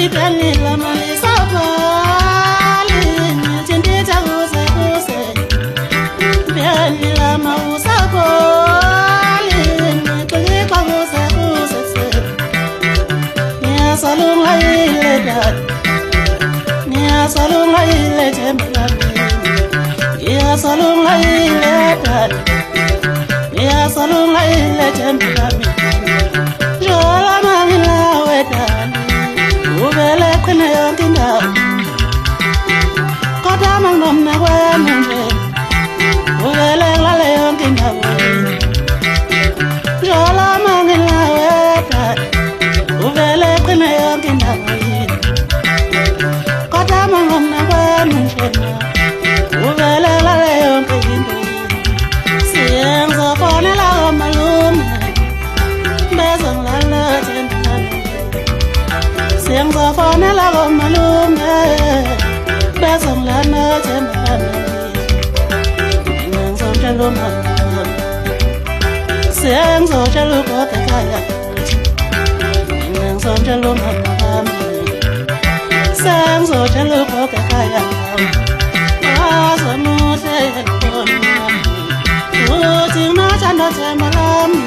Ikanila malisapali Chindita use Bianila mausapali Kulipa use Nia salunga ile dad Nia salunga ile jembelami Nia salunga ile dad Nia salunga ile jembelami Jola mamila wedani Uvele kwene yonkinda Kota mangomna kwenye Uvele lale yonkinda Jola mangila weta Uvele kwene yonkinda Kota mangomna kwenye Uvele lale yonkinda Siyenzo kone la malume Bezong lala jenda Siang zafane la malume, besong la na jemani. Siang zo jalu malume, siang zo jalu kokakaya. Siang zo jalu malume, siang zo jalu kokakaya. Aso mute koni, uti na chanda jemani.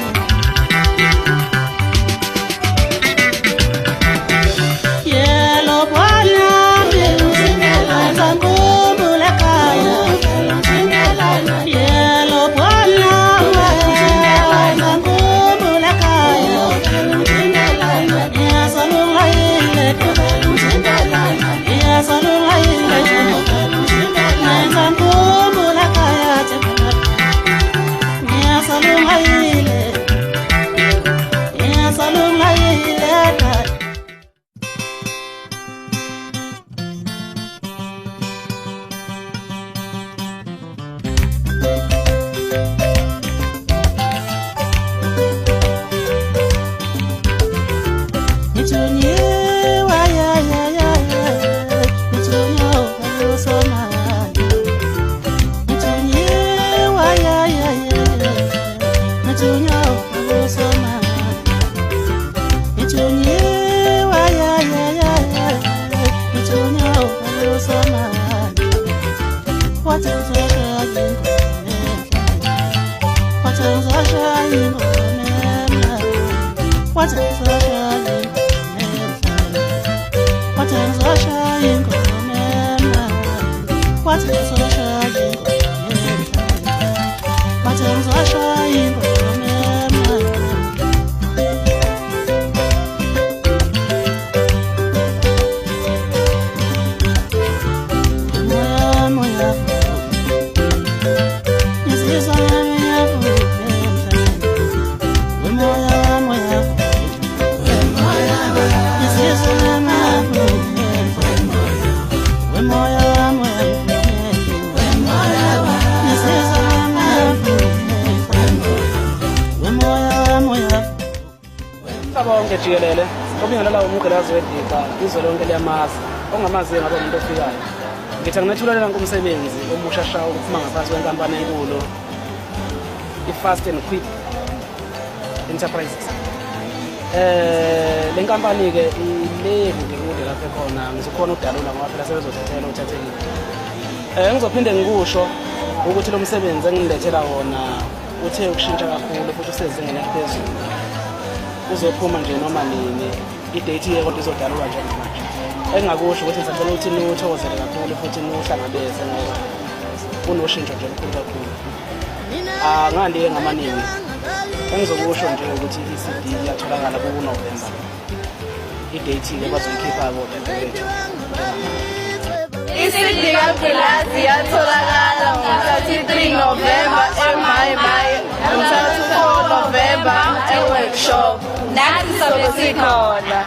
Jikelele obingelela umugela azwedika izwe lonke liyamazi ongamazi ngabe umuntu ofikayo ngithi nginethulela umsebenzi omusha shawo ukuphuma ngaphansi kwenkampani enkulu iFast and Quick Enterprises. Le nkampani ke ile ngikude lapha khona ngizokhona ukudalula ngoba phela sebezothathela uthathekile. Ngizophinde ngikusho ukuthi lo msebenzi engilethela wona uthe ukushintsha kakhulu futhi usezingeni eliphezulu. Uzophuma nje noma nini idate yeko izodalulwa nje manje engakusho ukuthi ngizacela ukuthi nithokozele kakhulu futhi nihlangabeze ngoba kunoshintsho nje olukhulu kakhulu ngandike ngamaningi engizokusho nje ukuthi iCD iyatholakala kuNovember idate ke bazoyikhipha kodwa iCD kaPhulazi iyatholakala ngo-33 November eMaye ngo-4 November eWorkshop nathi sobe sikhona.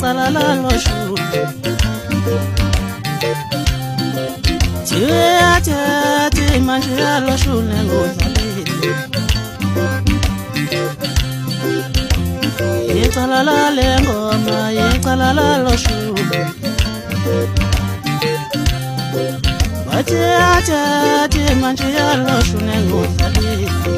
yexala laloshulu Tiyatati manje yaloshulu ngodlalile Yexala lale ngoma yexala laloshulu Tiyatati manje yaloshulu ngodlalile